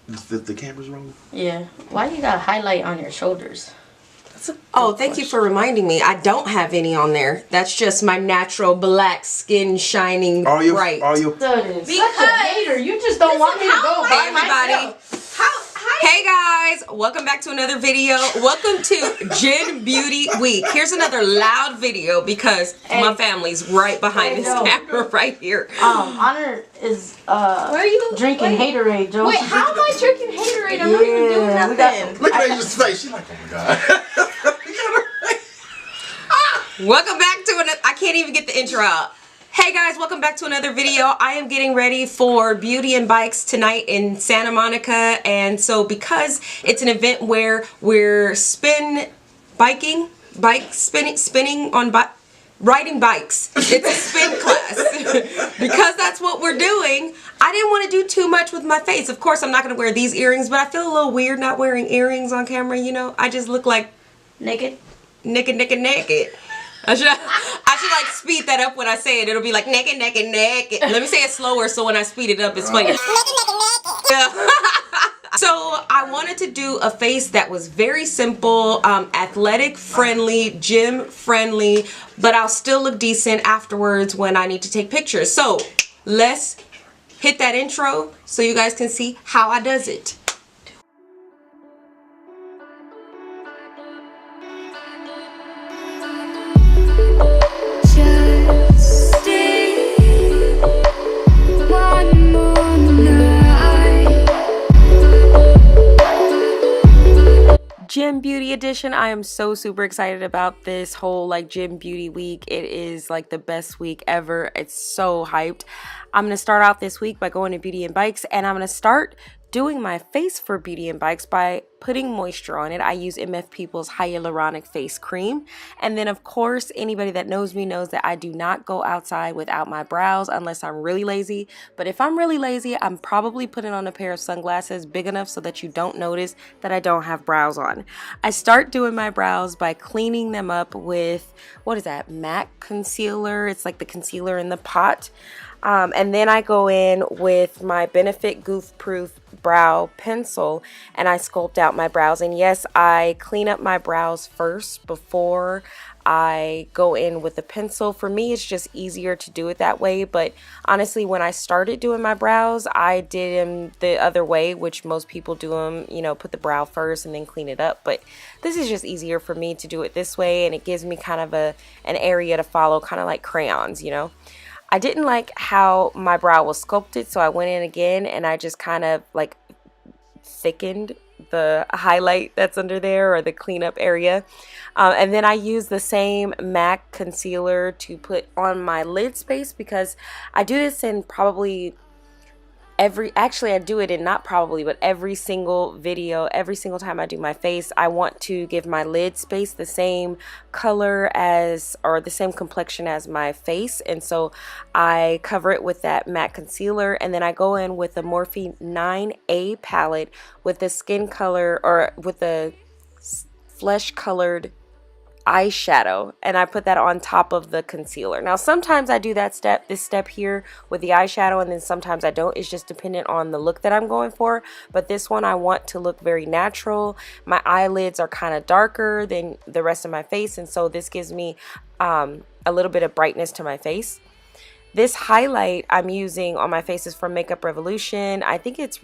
The camera's rolling? Yeah. Why you got a highlight on your shoulders? Oh, thank you for reminding me. I don't have any on there. That's just my natural black skin shining bright. Because such a hater. You just don't want me to go by myself. Hey guys, welcome back to another video. Welcome to Jen Beauty Week. Here's another loud video because my family's right behind this camera right here. Honor is Where are you drinking haterade, Joe. Wait, how am I drinking haterade? I'm not even doing nothing. Look at Asia's face. She's like, oh my god. Welcome back to another. I can't even get the intro out. Hey guys, welcome back to another video. I am getting ready for Beauty and Bikes tonight in Santa Monica, and so because it's an event where we're riding bikes. It's a spin class. Because that's what we're doing, I didn't want to do too much with my face. Of course, I'm not going to wear these earrings, but I feel a little weird not wearing earrings on camera, you know? I just look like naked. I should like speed that up when I say it. It'll be like naked. Let me say it slower so when I speed it up it's funny. So I wanted to do a face that was very simple, athletic friendly, gym friendly, but I'll still look decent afterwards when I need to take pictures. So let's hit that intro so you guys can see how I does it. Gym Beauty Edition. I am so super excited about this whole like Gym Beauty Week. It is like the best week ever. It's so hyped. I'm going to start out this week by going to Beauty and Bikes, and I'm going to start doing my face for Beauty and Bikes by putting moisture on it. I use MF People's Hyaluronic Face Cream. And then of course, anybody that knows me knows that I do not go outside without my brows unless I'm really lazy. But if I'm really lazy, I'm probably putting on a pair of sunglasses big enough so that you don't notice that I don't have brows on. I start doing my brows by cleaning them up with, what is that, MAC concealer. It's like the concealer in the pot. And then I go in with my Benefit Goof Proof brow pencil and I sculpt out my brows. And yes, I clean up my brows first before I go in with the pencil. For me, it's just easier to do it that way. But honestly, when I started doing my brows, I did them the other way, which most people do them, you know, put the brow first and then clean it up. But this is just easier for me to do it this way. And it gives me kind of an area to follow, kind of like crayons, you know. I didn't like how my brow was sculpted, so I went in again and I just kind of like thickened the highlight that's under there, or the cleanup area. And then I used the same MAC concealer to put on my lid space, because I do this in probably I do it in not probably, but every single video, every single time I do my face, I want to give my lid space the same color as, or the same complexion as my face. And so I cover it with that matte concealer, and then I go in with the Morphe 9A palette with the skin color, or with the flesh colored eyeshadow, and I put that on top of the concealer. Now sometimes I do this step here with the eyeshadow, and then sometimes I don't. It's just dependent on the look that I'm going for. But this one I want to look very natural. My eyelids are kind of darker than the rest of my face, and so this gives me a little bit of brightness to my face. This highlight I'm using on my face is from Makeup Revolution. I think it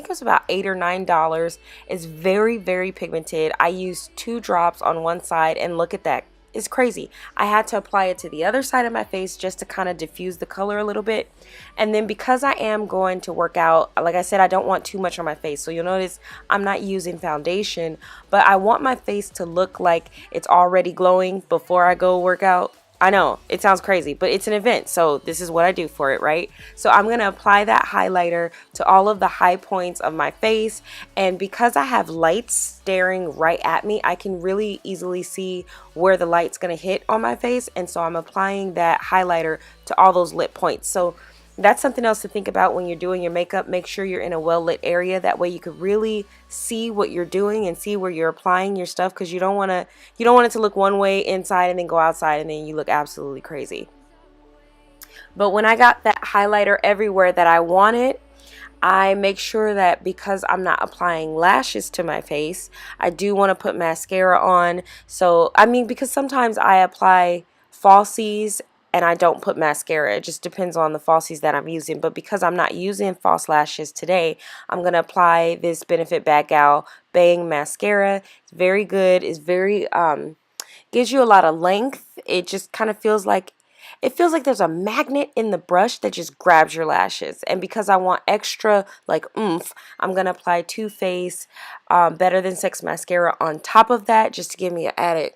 was about $8 or $9. It's very, very pigmented. I used 2 drops on one side, and look at that. It's crazy. I had to apply it to the other side of my face just to kind of diffuse the color a little bit. And then because I am going to work out, like I said, I don't want too much on my face. So you'll notice I'm not using foundation, but I want my face to look like it's already glowing before I go work out. I know it sounds crazy, but it's an event, so this is what I do for it, right? So I'm going to apply that highlighter to all of the high points of my face, and because I have lights staring right at me, I can really easily see where the light's going to hit on my face, and so I'm applying that highlighter to all those lit points. So that's something else to think about when you're doing your makeup. Make sure you're in a well-lit area. That way you could really see what you're doing and see where you're applying your stuff, because you don't want it to look one way inside and then go outside and then you look absolutely crazy. But when I got that highlighter everywhere that I wanted, I make sure that because I'm not applying lashes to my face, I do want to put mascara on. So, I mean, because sometimes I apply falsies and I don't put mascara. It just depends on the falsies that I'm using. But because I'm not using false lashes today, I'm going to apply this Benefit Bad Gal Bang Mascara. It's very good. It's very, gives you a lot of length. It just kind of feels like there's a magnet in the brush that just grabs your lashes. And because I want extra like oomph, I'm going to apply Too Faced Better Than Sex mascara on top of that just to give me an added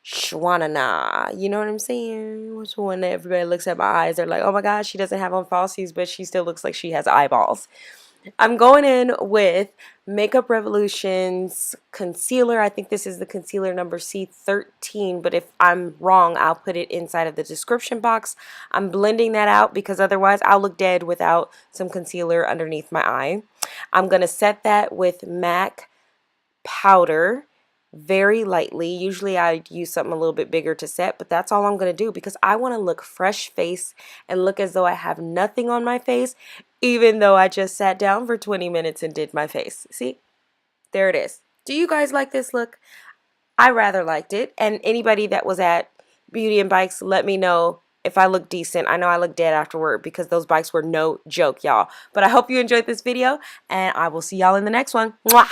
Shwanana. You know what I'm saying? Which one that everybody looks at my eyes, they're like, oh my gosh, she doesn't have on falsies, but she still looks like she has eyeballs. I'm going in with Makeup Revolution's concealer. I think this is the concealer number C13, but if I'm wrong, I'll put it inside of the description box. I'm blending that out because otherwise I'll look dead without some concealer underneath my eye. I'm going to set that with MAC powder very lightly. Usually I use something a little bit bigger to set, but that's all I'm going to do because I want to look fresh face and look as though I have nothing on my face, even though I just sat down for 20 minutes and did my face. See? There it is. Do you guys like this look? I rather liked it. And anybody that was at Beauty and Bikes, let me know if I look decent. I know I look dead afterward because those bikes were no joke, y'all. But I hope you enjoyed this video, and I will see y'all in the next one. Mwah!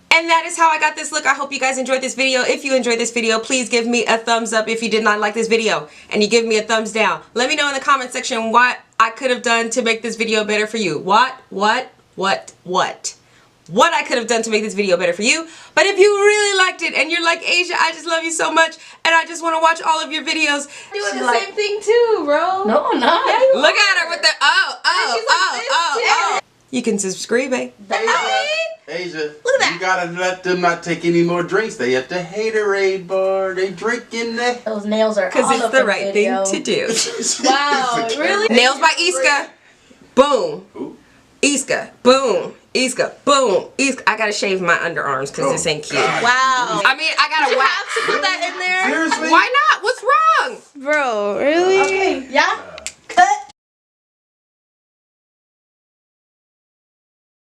And that is how I got this look. I hope you guys enjoyed this video. If you enjoyed this video, please give me a thumbs up if you did not like this video. And you give me a thumbs down. Let me know in the comment section what I could have done to make this video better for you. What I could have done to make this video better for you. But if you really liked it and you're like, Asia, I just love you so much and I just want to watch all of your videos. Doing the same thing too, bro. No, I'm not. Yeah, look at her with the oh. You can subscribe, eh? Asia, look at that. You gotta let them not take any more drinks. They at the haterade bar. They drinking that. Those nails are because it's the right thing to do. Wow, really? Nails by Iska. Boom. Ooh. Iska. Boom. Iska. Boom. Iska. I gotta shave my underarms because this ain't cute. Wow. I mean, I gotta You have to put that in there? Seriously? Why not? What's wrong? Bro, really?